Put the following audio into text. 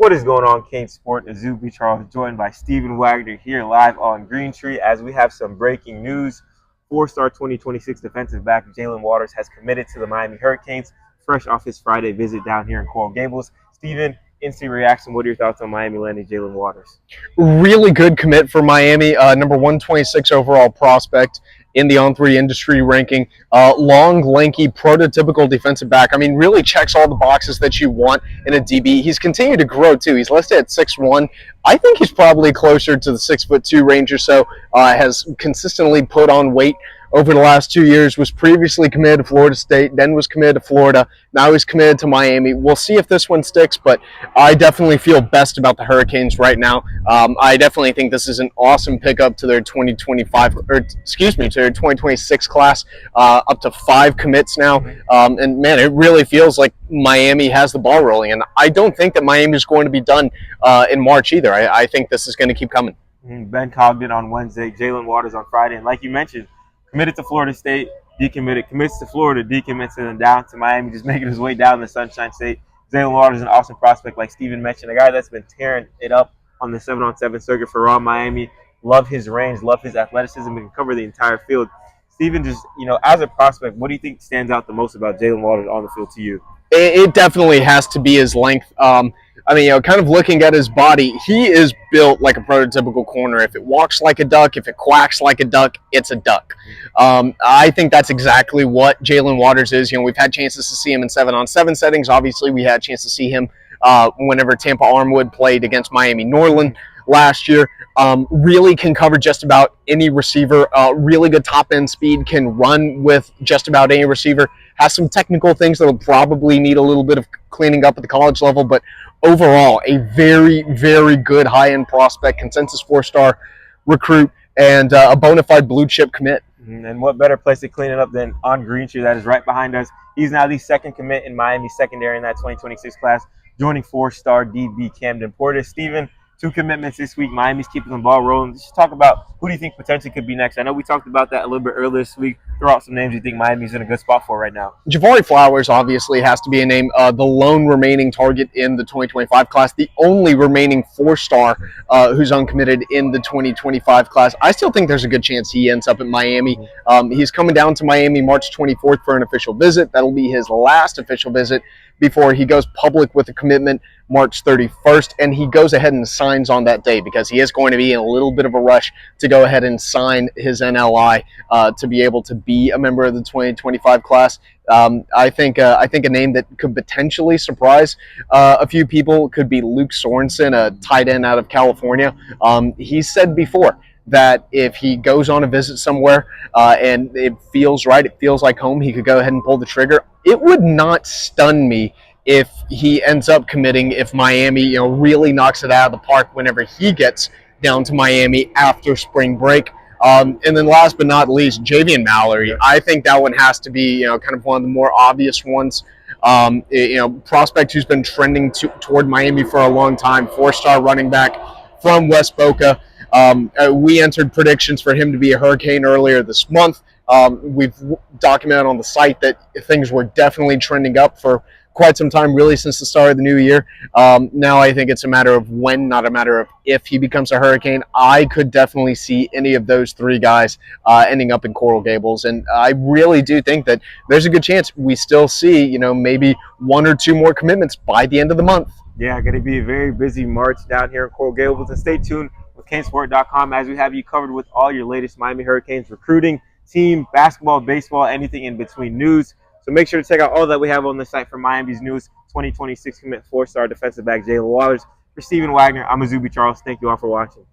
What is going on, CaneSport? Izubee Charles, joined by Stephen Wagner here live on Green Tree as we have some breaking news. Four-star 2026 defensive back Jaelen Waters has committed to the Miami Hurricanes, fresh off his Friday visit down here in Coral Gables. Stephen, instant reaction. What are your thoughts on Miami landing Jaelen Waters? Really good commit for Miami. Number 126 overall prospect in the On3 industry ranking. Long, lanky, prototypical defensive back. I mean, really checks all the boxes that you want in a DB. He's continued to grow, too. He's listed at 6'1". I think he's probably closer to the 6'2" range or so. Has consistently put on weight over the last 2 years, was previously committed to Florida State, then was committed to Florida, now he's committed to Miami. We'll see if this one sticks, but I definitely feel best about the Hurricanes right now. I definitely think this is an awesome pickup to their 2026 class, up to 5 commits now. And man, it really feels like Miami has the ball rolling, and I don't think that Miami is going to be done in March either. I think this is going to keep coming. Ben Cogden on Wednesday, Jaelen Waters on Friday, and like you mentioned, committed to Florida State, decommitted, commits to Florida, decommits, and then down to Miami, just making his way down the Sunshine State. Jaelen Waters is an awesome prospect, like Steven mentioned, a guy that's been tearing it up on the 7-on-7 circuit for Raw Miami. Love his range, love his athleticism, and can cover the entire field. Steven, just, as a prospect, what do you think stands out the most about Jaelen Waters on the field to you? It definitely has to be his length. Kind of looking at his body, he is built like a prototypical corner. If it walks like a duck, if it quacks like a duck, it's a duck. I think that's exactly what Jaelen Waters is. We've had chances to see him in 7-on-7 settings. Obviously, we had a chance to see him whenever Tampa Armwood played against Miami Norland last year. Really can cover just about any receiver. Really good top-end speed, can run with just about any receiver. Has some technical things that will probably need a little bit of cleaning up at the college level, but overall, a very, very good high-end prospect, consensus 4-star recruit, and a bona fide blue-chip commit. And what better place to clean it up than on Green Tree, that is right behind us. He's now the second commit in Miami secondary in that 2026 class, joining 4-star DB Camden Portis. Steven, 2 commitments this week. Miami's keeping the ball rolling. Let's just talk about who do you think potentially could be next. I know we talked about that a little bit earlier this week. Throw out some names you think Miami's in a good spot for right now. Javari Flowers obviously has to be a name. The lone remaining target in the 2025 class. The only remaining 4-star who's uncommitted in the 2025 class. I still think there's a good chance he ends up at Miami. He's coming down to Miami March 24th for an official visit. That'll be his last official visit before he goes public with a commitment March 31st, and he goes ahead and signs on that day because he is going to be in a little bit of a rush to go ahead and sign his NLI to be able to be a member of the 2025 class. I think a name that could potentially surprise a few people could be Luke Sorensen, a tight end out of California. He said before that if he goes on a visit somewhere and it feels right, it feels like home, he could go ahead and pull the trigger. It would not stun me if he ends up committing, if Miami really knocks it out of the park whenever he gets down to Miami after spring break. And then last but not least, Javian Mallory. I think that one has to be kind of one of the more obvious ones. Prospect who's been trending toward Miami for a long time, 4-star running back from West Boca. We entered predictions for him to be a Hurricane earlier this month. We've documented on the site that things were definitely trending up for quite some time, really since the start of the new year. Now I think it's a matter of when, not a matter of if he becomes a Hurricane. I could definitely see any of those 3 guys ending up in Coral Gables, and I really do think that there's a good chance we still see, maybe 1 or 2 more commitments by the end of the month. Yeah, going to be a very busy March down here in Coral Gables, and stay tuned with CaneSport.com as we have you covered with all your latest Miami Hurricanes recruiting, team, basketball, baseball, anything in between news. So make sure to check out all that we have on the site for Miami's newest 2026 commit 4-star defensive back Jaelen Waters. For Stephen Wagner, I'm Izubee Charles. Thank you all for watching.